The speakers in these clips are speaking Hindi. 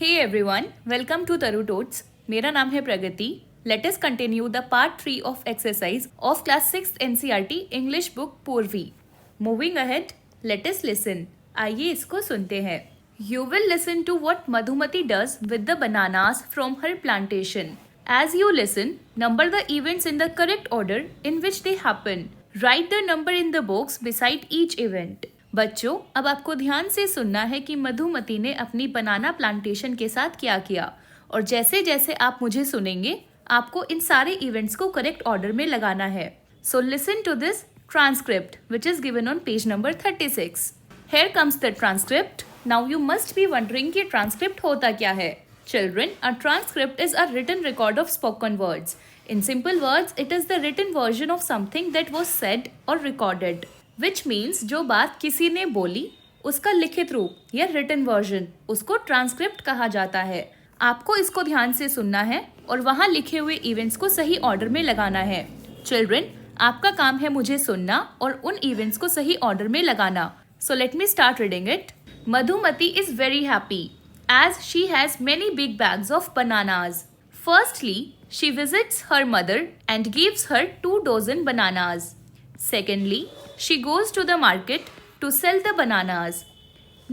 हे एवरीवन, वेलकम टू तरु टोट्स। मेरा नाम है Pragati. Let us continue the part 3 of exercise of class 6 NCERT English book Poorvi. Moving ahead, let us listen. आइए इसको सुनते हैं। You will listen to what Madhumati does with the bananas from her plantation. As you listen, number the events in the correct order in which they happen. Write the number in the box beside each event. बच्चों, अब आपको ध्यान से सुनना है कि मधुमती ने अपनी बनाना प्लांटेशन के साथ क्या किया, और जैसे जैसे आप मुझे सुनेंगे आपको इन सारे इवेंट्स को करेक्ट ऑर्डर में लगाना है। So listen to this transcript which is given on page number 36. Here comes the transcript. Now you must be wondering कि ट्रांसक्रिप्ट होता क्या है। Children, a transcript is a written record of spoken words. In simple words, it is the written version of something that was said or recorded. Which means जो बात किसी ने बोली उसका लिखित रूप या written version, उसको ट्रांसक्रिप्ट कहा जाता है। आपको इसको ध्यान से सुनना है और वहाँ लिखे हुए इवेंट्स को सही ऑर्डर में लगाना है। Children, आपका काम है मुझे सुनना और उन इवेंट्स को सही ऑर्डर में लगाना। So let me start reading it. Madhumati is very happy as she has many big bags of bananas. Firstly, she visits her mother and gives her 2 dozen bananas. Secondly, she goes to the market to sell the bananas.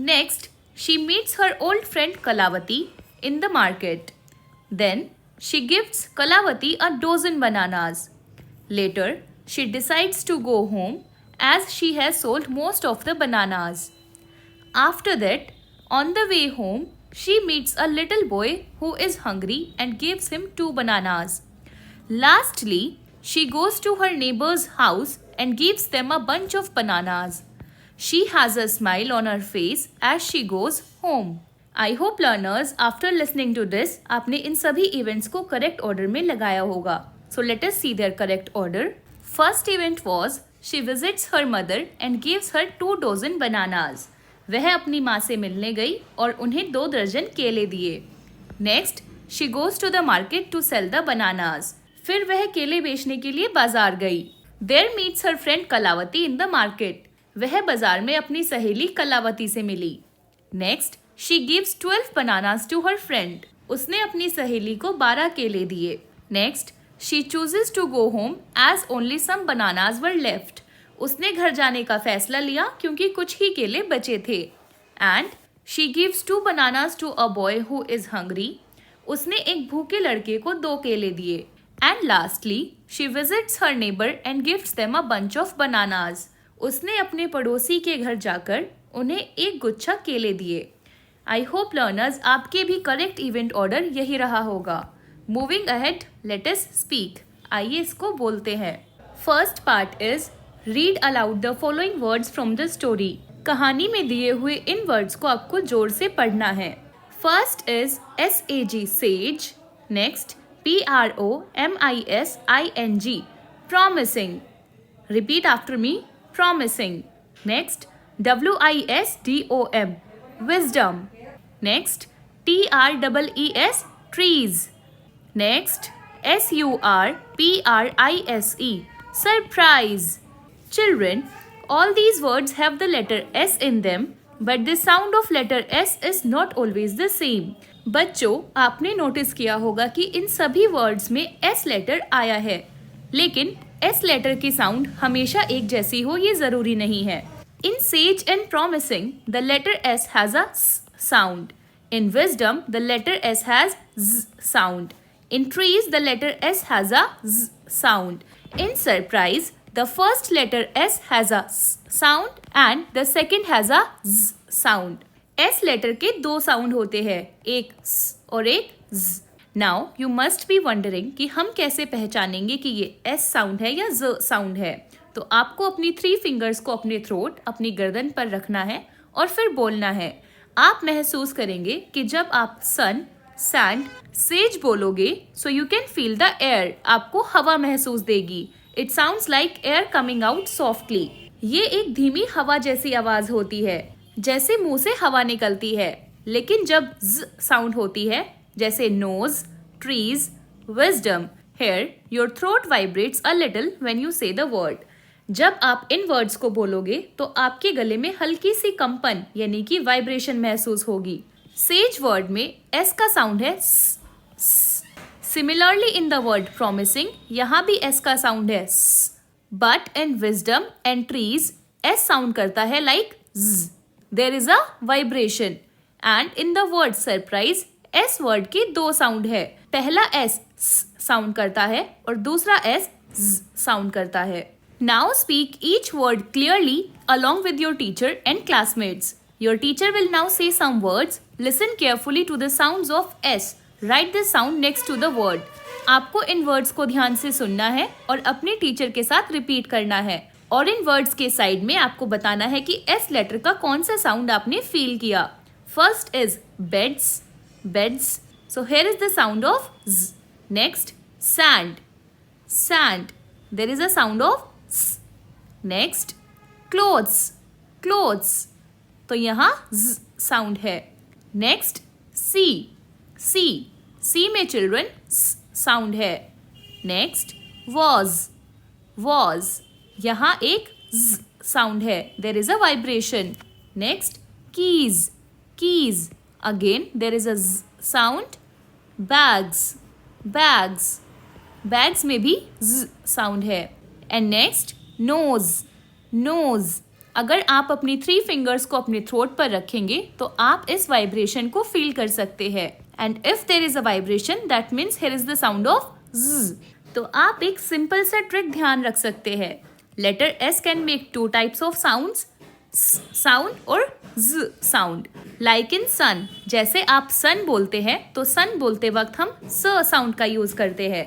Next, she meets her old friend Kalavati in the market. Then, she gives Kalavati a dozen bananas. Later, she decides to go home as she has sold most of the bananas. After that, on the way home, she meets a little boy who is hungry and gives him 2 bananas. Lastly, she goes to her neighbor's house and gives them a bunch of bananas. She has a smile on her face as she goes home. I hope learners, after listening to this, आपने इन सभी events को correct order में लगाया होगा. So let us see their correct order. First event was she visits her mother and gives her 2 dozen bananas. वह अपनी माँ से मिलने गई और उन्हें 2 दर्जन केले दिए। Next, she goes to the market to sell the bananas. फिर वह केले बेचने के लिए बाजार गई। There meets her friend Kalavati in the market. वह बाजार में अपनी सहेली कलावती से मिली। Next, she gives 12 bananas to her friend. उसने अपनी सहेली को 12 केले दिए। Next, she chooses to go home as only some bananas were left. उसने घर जाने का फैसला लिया क्योंकि कुछ ही केले बचे थे। And she gives 2 bananas to a boy who is hungry. उसने एक भूखे लड़के को 2 केले दिए। And lastly, she visits her neighbour and gifts them a bunch of bananas. उसने अपने पड़ोसी के घर जाकर उन्हें एक गुच्छा केले दिए। आई होप लर्नर्स, आपके भी करेक्ट इवेंट ऑर्डर यही रहा होगा। मूविंग अहेड, लेट अस स्पीक। आइए इसको बोलते हैं। First part is read aloud the following words from the story. कहानी में दिए हुए इन वर्ड्स को आपको जोर से पढ़ना है। First is SAG says. Next, PROMISING promising. Repeat after me, promising. Next, WISDOM wisdom. Next, TREES trees. Next, SURPRISE surprise. Children, all these words have the letter S in them, but the sound of letter S is not always the same. बच्चों, आपने नोटिस किया होगा कि इन सभी वर्ड्स में S लेटर आया है, लेकिन S लेटर की साउंड हमेशा एक जैसी हो ये जरूरी नहीं है। In sage and promising, the letter S has a S sound. In wisdom, the letter S has Z sound. In trees, the letter S has a Z sound. In surprise, the first letter S has a S sound and the second has a Z sound. S letter के 2 साउंड होते हैं, एक S और एक Z. Now you must be wondering कि हम कैसे पहचानेंगे कि ये S साउंड है या Z साउंड है। तो आपको अपनी 3 फिंगर्स को अपने थ्रोट, अपनी गर्दन पर रखना है और फिर बोलना है। आप महसूस करेंगे कि जब आप सन, सैंड, सेज बोलोगे, so you can feel the air. आपको हवा महसूस देगी। It sounds like air coming out softly. ये एक धीमी हवा जैसी आवाज होती है, जैसे मुंह से हवा निकलती है। लेकिन जब ज साउंड होती है, जैसे nose, trees, wisdom, hair, your throat vibrates a little when you say the word. जब आप इन वर्ड्स को बोलोगे तो आपके गले में हल्की सी कंपन यानी कि वाइब्रेशन महसूस होगी। सेज वर्ड में एस का साउंड है स। Similarly in the word promising, यहाँ भी एस का साउंड है स। But in wisdom and trees S sound करता है like z। There is a vibration. And in the word surprise S word की दो साउंड है। पहला एस साउंड करता है और दूसरा एस साउंड करता है। Now speak each word clearly along with your teacher and classmates. Your teacher will now say some words. Listen carefully to the sounds of S. Write the sound next to the word. आपको इन वर्ड्स को ध्यान से सुनना है और अपने टीचर के साथ रिपीट करना है और इन वर्ड्स के साइड में आपको बताना है कि एस लेटर का कौन सा साउंड आपने फील किया। First is beds, beds, so here is the sound of z. Next sand, sand, there is a sound of s. Next clothes, clothes, तो यहाँ z साउंड है। नेक्स्ट सी, सी, सी में चिल्ड्रन साउंड है। नेक्स्ट वॉज, वॉज, यहाँ एक z साउंड है, there is a vibration. Next keys, keys, again there is a sound. Bags, bags, bags में भी z साउंड है। एंड नेक्स्ट नोज, नोज, अगर आप अपनी 3 फिंगर्स को अपने थ्रोट पर रखेंगे तो आप इस वाइब्रेशन को फील कर सकते हैं। And if there is a vibration that means here is the sound of z। तो आप एक सिंपल सा ट्रिक ध्यान रख सकते हैं। Letter S can make 2 types of sounds, sound और z sound. Like in sun, जैसे आप सन बोलते हैं तो सन बोलते वक्त हम स साउंड का यूज करते हैं।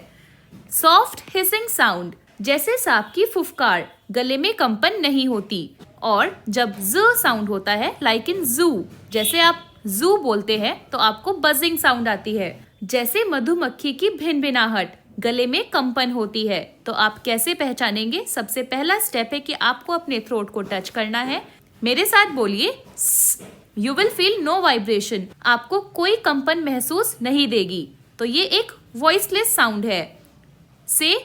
सॉफ्ट हिसिंग साउंड, जैसे सांप की फुफकार, गले में कंपन नहीं होती। और जब ज साउंड होता है लाइक इन जू, जैसे आप जू बोलते हैं तो आपको बजिंग साउंड आती है। जैसे मधुमक्खी की भिनभिनाहट, गले में कंपन होती है। तो आप कैसे पहचानेंगे? सबसे पहला स्टेप है कि आपको अपने थ्रोट को टच करना है। मेरे साथ बोलिए, you will feel no vibration, आपको कोई कंपन महसूस नहीं देगी। तो ये एक वॉइसलेस साउंड है। से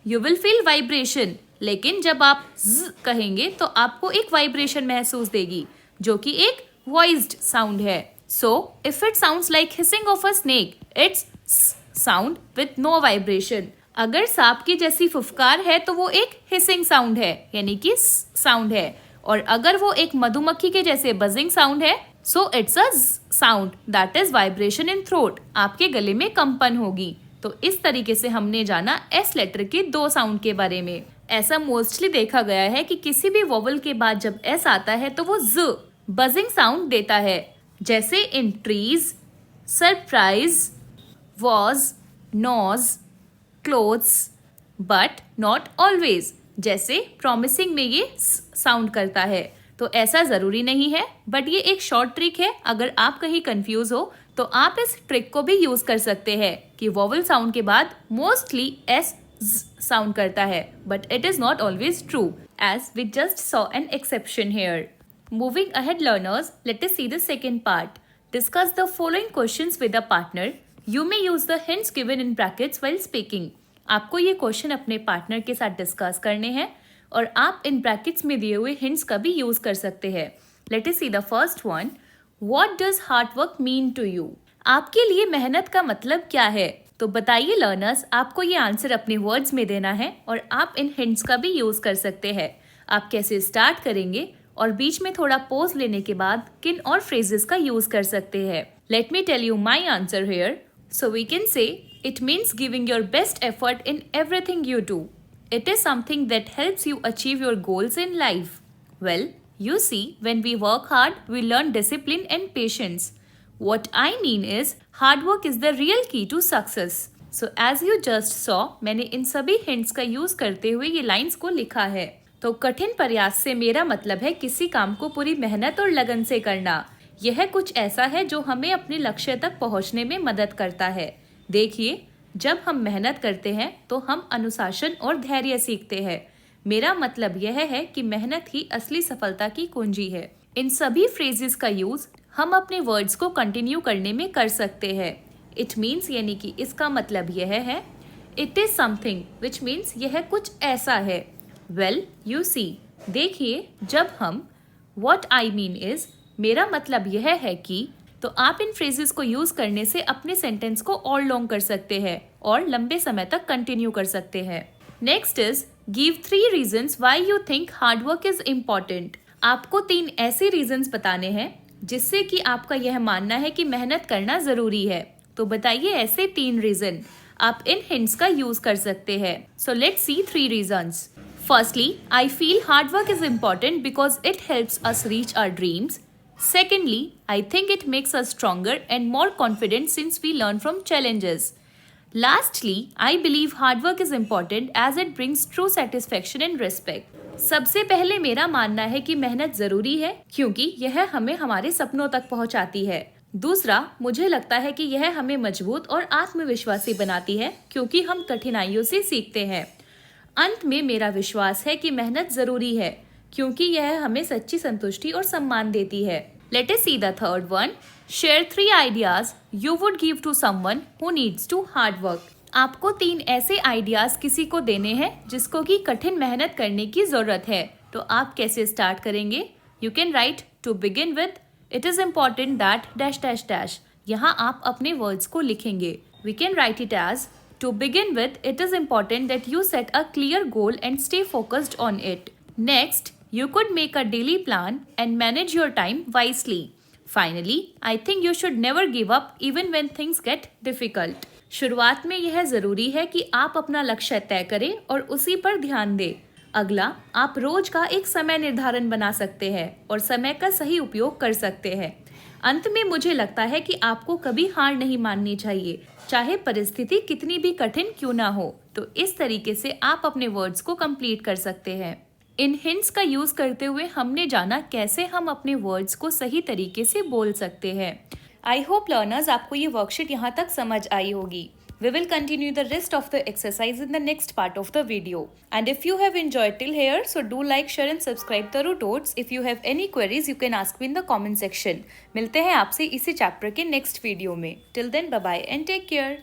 यू विल फील वाइब्रेशन, लेकिन जब आप z कहेंगे तो आपको एक वाइब्रेशन महसूस देगी जो कि एक वॉइस्ड साउंड है। So if it sounds like hissing of a snake, it's sound with no vibration. अगर सांप की जैसी फुफकार है तो वो एक हिसिंग साउंड है, यानी कि साउंड है। और अगर वो एक मधुमक्खी के जैसे बजिंग साउंड है, so it's a sound that is vibration in throat, आपके गले में कंपन होगी। तो इस तरीके से हमने जाना एस लेटर के 2 साउंड के बारे में। ऐसा मोस्टली देखा गया है कि किसी भी वोवल के बाद जब एस आता है तो वो z बजिंग साउंड देता है, जैसे in trees, surprise, was, nose, clothes, but not always, जैसे प्रॉमिसिंग में ये साउंड करता है। तो ऐसा जरूरी नहीं है, बट ये एक शॉर्ट ट्रिक है। अगर आप कहीं कंफ्यूज हो तो आप इस ट्रिक को भी यूज कर सकते हैं कि वोवल साउंड के बाद मोस्टली एस साउंड करता है, but it is not always true, as we just saw an exception here. Moving ahead learners, let us see the second part. Discuss the following questions with a partner. You may use the hints given in brackets while speaking. आपको ये क्वेश्चन अपने पार्टनर के साथ डिस्कस करने हैं और आप इन ब्रैकेट्स में दिए हुए हिंट्स का भी यूज कर सकते हैं। Late us see the first one. What does hard work mean to you? आपके लिए मेहनत का मतलब क्या है? तो बताइए लर्नर्स, आपको ये आंसर अपने वर्ड्स में देना है और आप इन हिंट्स का भी यूज कर सकते हैं। आप कैसे स्टार्ट करेंगे और बीच में थोड़ा पॉज लेने के बाद किन और फ्रेजेस का यूज कर सकते हैं। Let me tell you my answer here. So we can say it means giving your best effort in everything you do. It is something that helps you achieve your goals in life. Well, you see, when we work hard, we learn discipline and patience. What I mean is, hard work is the real key to success. So as you just saw, मैंने इन सभी hints का यूज करते हुए ये लाइंस को लिखा है। तो कठिन प्रयास से मेरा मतलब है किसी काम को पूरी मेहनत और लगन से करना। यह कुछ ऐसा है जो हमें अपने लक्ष्य तक पहुंचने में मदद करता है। देखिए, जब हम मेहनत करते हैं तो हम अनुशासन और धैर्य सीखते हैं। मेरा मतलब यह है कि मेहनत ही असली सफलता की कुंजी है। इन सभी फ्रेजेस का यूज हम अपने वर्ड्स को कंटिन्यू करने में कर सकते हैं। इट मीन्स यानी कि इसका मतलब यह है। It is something which means यह कुछ ऐसा है। वेल, यू सी, देखिए, जब हम व्हाट आई मीन इज, मेरा मतलब यह है कि, तो आप इन फ्रेजेस को यूज करने से अपने सेंटेंस को और लॉन्ग कर सकते हैं और लंबे समय तक कंटिन्यू कर सकते हैं। Next is give 3 reasons why you think hard work is important. आपको 3 ऐसे रीजंस बताने हैं जिससे कि आपका यह मानना है कि मेहनत करना जरूरी है। तो बताइए ऐसे 3 रीजन। आप इन हिंट्स का यूज कर सकते हैं। So let's see 3 reasons. Firstly, I feel hard work is important because it helps us reach our dreams. Secondly, I think it makes us stronger and more confident since we learn from challenges. Lastly, I believe hard work is important as it brings true satisfaction and respect. सबसे पहले मेरा मानना है कि मेहनत जरूरी है क्योंकि यह हमें हमारे सपनों तक पहुंचाती है। दूसरा, मुझे लगता है कि यह हमें मजबूत और आत्मविश्वासी बनाती है क्योंकि हम कठिनाइयों से सीखते हैं। अंत में मेरा विश्वास है कि मेहनत जरूरी है क्योंकि यह हमें सच्ची संतुष्टि और सम्मान देती है। Let us see the third one. Share 3 ideas you would give to someone who needs to hard work. आपको 3 ऐसे आइडियाज किसी को देने हैं जिसको कि कठिन मेहनत करने की जरूरत है। तो आप कैसे स्टार्ट करेंगे? You can write to begin with it is important that dash dash dash. यहाँ आप अपने वर्ड्स को लिखेंगे। We can write it as To begin with, it is important that you set a clear goal and stay focused on it. Next, you could make a daily plan and manage your time wisely. Finally, I think you should never give up even when things get difficult. शुरुआत में यह जरूरी है कि आप अपना लक्ष्य तय करें और उसी पर ध्यान दें। अगला, आप रोज का एक समय निर्धारण बना सकते हैं और समय का सही उपयोग कर सकते हैं। अंत में मुझे लगता है कि आपको कभी हार नहीं माननी चाहिए, चाहे परिस्थिति कितनी भी कठिन क्यों ना हो। तो इस तरीके से आप अपने वर्ड्स को कंप्लीट कर सकते हैं। इन हिंट्स का यूज करते हुए हमने जाना कैसे हम अपने वर्ड्स को सही तरीके से बोल सकते हैं। आई होप लर्नर्स आपको ये वर्कशीट यहाँ तक समझ आई होगी। We will continue the rest of the exercise in the next part of the video. And if you have enjoyed till here, so do like, share and subscribe Taru Tots. If you have any queries, you can ask me in the comment section. मिलते हैं आपसे इसी चैप्टर के नेक्स्ट वीडियो में। Till then, bye bye and take care.